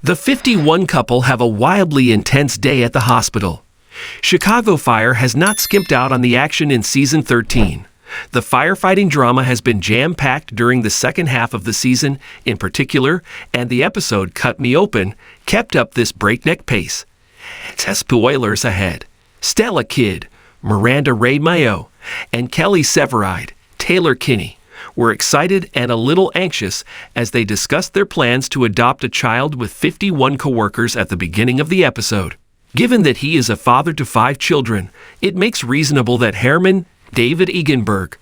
The 51 couple have a wildly intense day at the hospital. Chicago Fire has not skimped out on the action in Season 13. The firefighting drama has been jam-packed during the second half of the season in particular, and the episode Cut Me Open kept up this breakneck pace. Spoilers ahead. Stella Kidd, Miranda Ray Mayo, and Kelly Severide, Taylor Kinney, were excited and a little anxious as they discussed their plans to adopt a child with 51 coworkers at the beginning of the episode. Given that he is a father to 5 children, it makes reasonable that Herman David Egenberg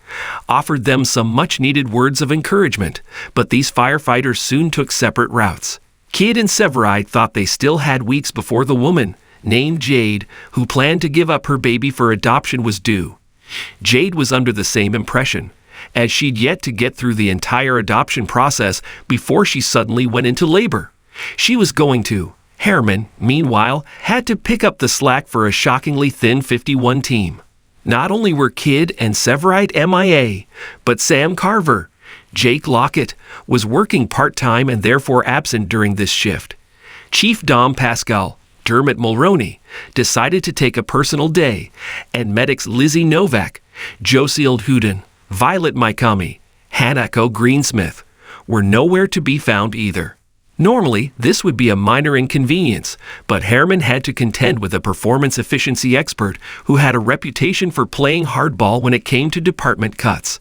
offered them some much-needed words of encouragement, but these firefighters soon took separate routes. Kidd and Severide thought they still had weeks before the woman, named Jade, who planned to give up her baby for adoption was due. Jade was under the same impression, as she'd yet to get through the entire adoption process before she suddenly went into labor. She was going to. Herman, meanwhile, had to pick up the slack for a shockingly thin 51 team. Not only were Kidd and Severide MIA, but Sam Carver, Jake Lockett, was working part-time and therefore absent during this shift. Chief Dom Pascal, Dermot Mulroney, decided to take a personal day, and medics Lizzie Novak, Josiel Huden, Violet Mikami, Hanako Greensmith were nowhere to be found either. Normally, this would be a minor inconvenience, but Herman had to contend with a performance efficiency expert who had a reputation for playing hardball when it came to department cuts.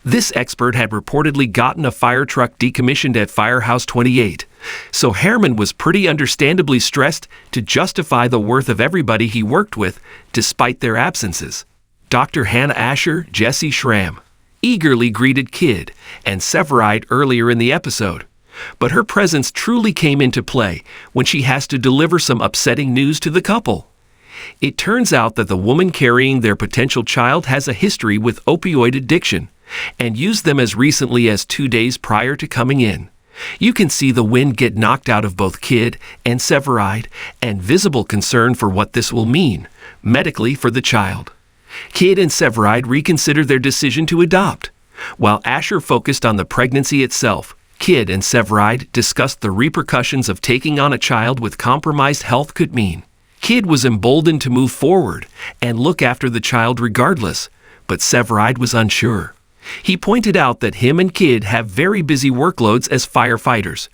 This expert had reportedly gotten a fire truck decommissioned at Firehouse 28, so Herman was pretty understandably stressed to justify the worth of everybody he worked with, despite their absences. Dr. Hannah Asher, Jesse Schramm, eagerly greeted Kidd and Severide earlier in the episode, but her presence truly came into play when she has to deliver some upsetting news to the couple. It turns out that the woman carrying their potential child has a history with opioid addiction and used them as recently as 2 days prior to coming in. You can see the wind get knocked out of both Kidd and Severide and visible concern for what this will mean medically for the child. Kidd and Severide reconsidered their decision to adopt. While Asher focused on the pregnancy itself, Kidd and Severide discussed the repercussions of taking on a child with compromised health could mean. Kidd was emboldened to move forward and look after the child regardless, but Severide was unsure. He pointed out that him and Kidd have very busy workloads as firefighters,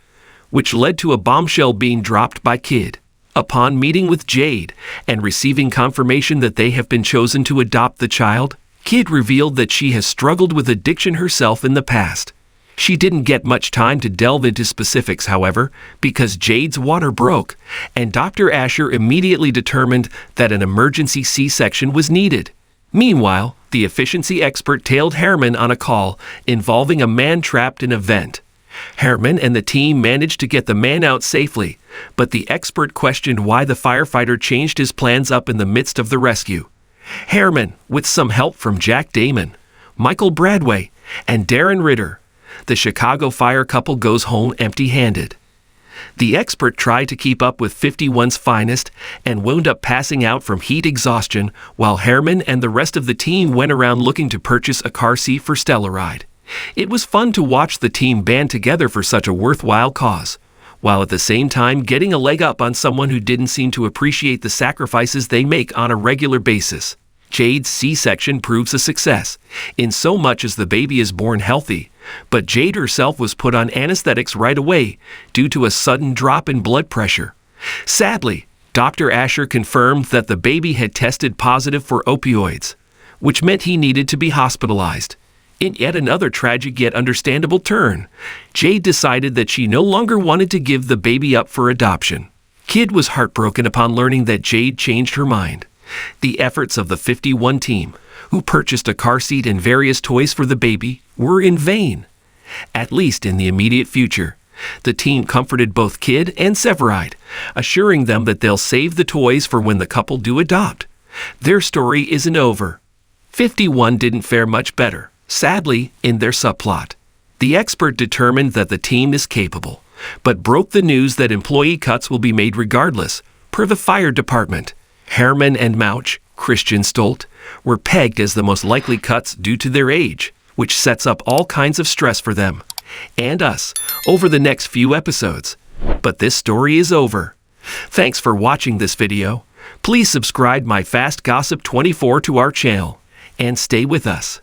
which led to a bombshell being dropped by Kidd. Upon meeting with Jade and receiving confirmation that they have been chosen to adopt the child, Kidd revealed that she has struggled with addiction herself in the past. She didn't get much time to delve into specifics, however, because Jade's water broke, and Dr. Asher immediately determined that an emergency C-section was needed. Meanwhile, the efficiency expert tailed Herman on a call involving a man trapped in a vent. Herman and the team managed to get the man out safely, but the expert questioned why the firefighter changed his plans up in the midst of the rescue. Herman, with some help from Jack Damon, Michael Bradway, and Darren Ritter, the Chicago Fire couple goes home empty-handed. The expert tried to keep up with 51's finest and wound up passing out from heat exhaustion while Herman and the rest of the team went around looking to purchase a car seat for Stellaride. It was fun to watch the team band together for such a worthwhile cause, while at the same time getting a leg up on someone who didn't seem to appreciate the sacrifices they make on a regular basis. Jade's C-section proves a success, in so much as the baby is born healthy, but Jade herself was put on anesthetics right away due to a sudden drop in blood pressure. Sadly, Dr. Asher confirmed that the baby had tested positive for opioids, which meant he needed to be hospitalized. In yet another tragic yet understandable turn, Jade decided that she no longer wanted to give the baby up for adoption. Kidd was heartbroken upon learning that Jade changed her mind. The efforts of the 51 team, who purchased a car seat and various toys for the baby, were in vain. At least in the immediate future, the team comforted both Kidd and Severide, assuring them that they'll save the toys for when the couple do adopt. Their story isn't over. 51 didn't fare much better, sadly, in their subplot. The expert determined that the team is capable, but broke the news that employee cuts will be made regardless, per the fire department. Herman and Mouch, Christian Stolt, were pegged as the most likely cuts due to their age, which sets up all kinds of stress for them and us over the next few episodes. But this story is over. Thanks for watching this video. Please subscribe my Fast Gossip 24 to our channel and stay with us.